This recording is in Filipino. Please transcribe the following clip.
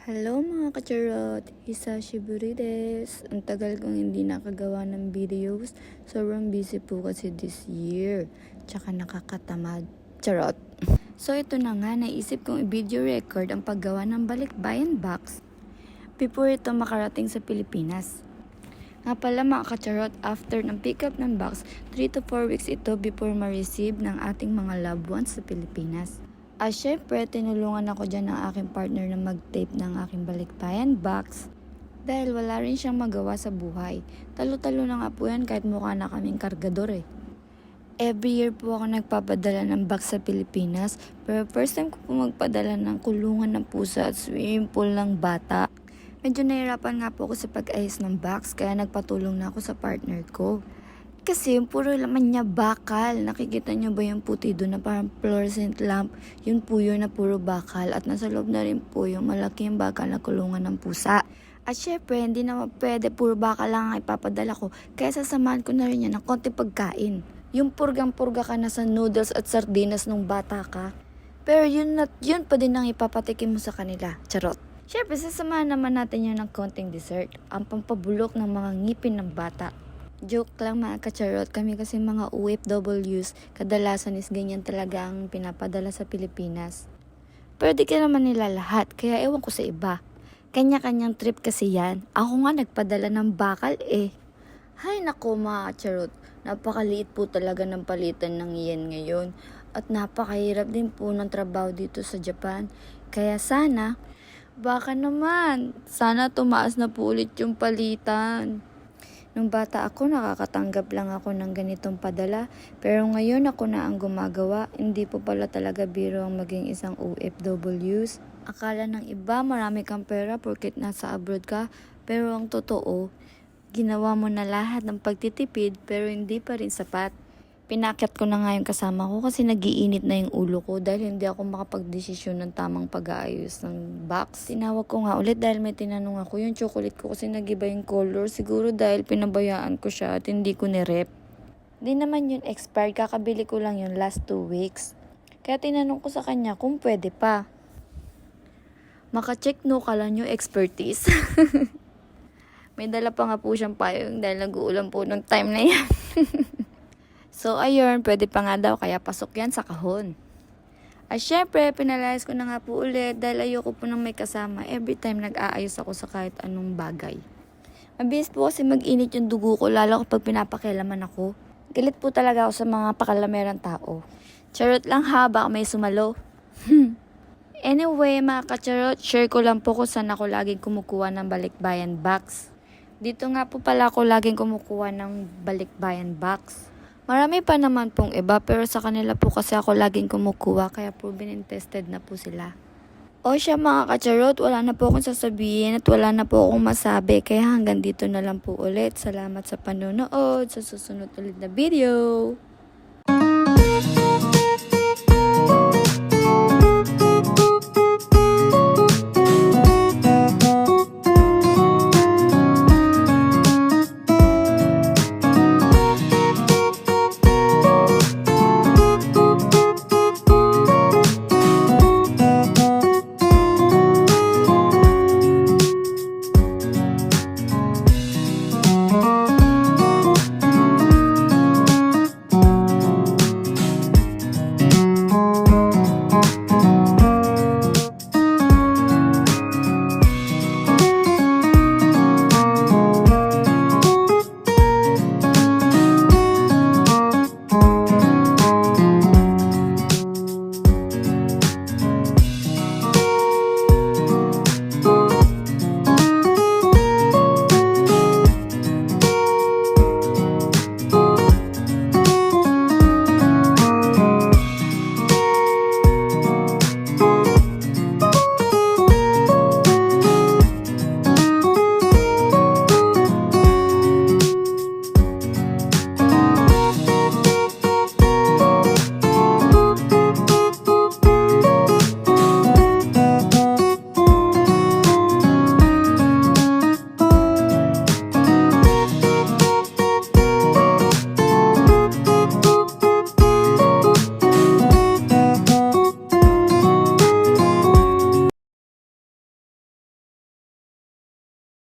Hello mga kacharot! Hisashiburi desu! Ang tagal kong hindi nakagawa ng videos. Sobrang busy po kasi this year. Tsaka nakakatamad. Charot! So ito na nga, naisip kong i-video record ang paggawa ng balikbayan box before ito makarating sa Pilipinas. Nga pala mga kacharot, after ng pick up ng box, 3 to 4 weeks ito before ma-receive ng ating mga loved ones sa Pilipinas. Syempre, tinulungan ako dyan ng aking partner na mag-tape ng aking balikbayan box dahil wala rin siyang magawa sa buhay. Talo-talo na nga po yan kahit mukha na kaming kargador eh. Every year po ako nagpapadala ng box sa Pilipinas, pero first time ko po magpadala ng kulungan ng pusa at swimming pool ng bata. Medyo nahirapan nga po ako sa pag-ayos ng box kaya nagpatulong na ako sa partner ko. Kasi yung puro laman niya bakal. Nakikita niyo ba yung puti doon na parang fluorescent lamp? Yun po yun na puro bakal. At nasa loob na rin po yung malaking bakal na kulungan ng pusa. At syempre, hindi naman pwede puro bakal lang ang ipapadala ko. Kaya sasamahan ko na rin yan ng konti pagkain. Yung purgang-purga ka na sa noodles at sardinas nung bata ka. Pero yun pa din ang ipapatikim mo sa kanila. Charot. Syempre, sasamahan naman natin yun ng konting dessert. Ang pampabulok ng mga ngipin ng bata. Joke lang mga kacharot, kami kasi mga OFWs, kadalasan is ganyan talaga ang pinapadala sa Pilipinas. Pero di ka naman nila lahat, kaya ewan ko sa iba. Kanya-kanyang trip kasi yan. Ako nga nagpadala ng bakal eh. Hay nako mga kacharot, napakaliit po talaga ng palitan ng yen ngayon. At napakahirap din po ng trabaho dito sa Japan. Kaya sana, baka naman, sana tumaas na po ulit yung palitan. Nung bata ako, nakakatanggap lang ako ng ganitong padala. Pero ngayon ako na ang gumagawa. Hindi po pala talaga biro ang maging isang OFWs. Akala ng iba marami kang pera porket nasa abroad ka. Pero ang totoo, ginawa mo na lahat ng pagtitipid pero hindi pa rin sapat. Pinakyat ko na nga yung kasama ko kasi nagiinit na yung ulo ko dahil hindi ako makapagdesisyon ng tamang pag-aayos ng box. Tinawag ko nga ulit dahil may tinanong ako yung chocolate ko kasi nagiba yung color. Siguro dahil pinabayaan ko siya at hindi ko nirep. Di naman yun expired, kakabili ko lang yun last 2 weeks. Kaya tinanong ko sa kanya kung pwede pa. Maka-check no ka lang yung expertise. May dala pa nga po siyang payong dahil nag-uulan po ng time na yan. So, ayun, pwede pa nga daw, kaya pasok yan sa kahon. At syempre, pinalayas ko na nga po ulit dahil ayoko po nang may kasama every time nag-aayos ako sa kahit anong bagay. Mabilis po kasi mag-init yung dugo ko, lalo kapag pinapakialaman ako. Galit po talaga ako sa mga pakalamerang tao. Charot lang ha, baka may sumalo. Anyway, mga kacharot, share ko lang po kung saan ako laging kumukuha ng balikbayan box. Dito nga po pala ako laging kumukuha ng balikbayan box. Marami pa naman pong iba pero sa kanila po kasi ako laging kumukuha kaya proven and tested na po sila. O siya mga kacharot, wala na po akong sasabihin at wala na po akong masabi kaya hanggang dito na lang po ulit. Salamat sa panonood, sa susunod ulit na video.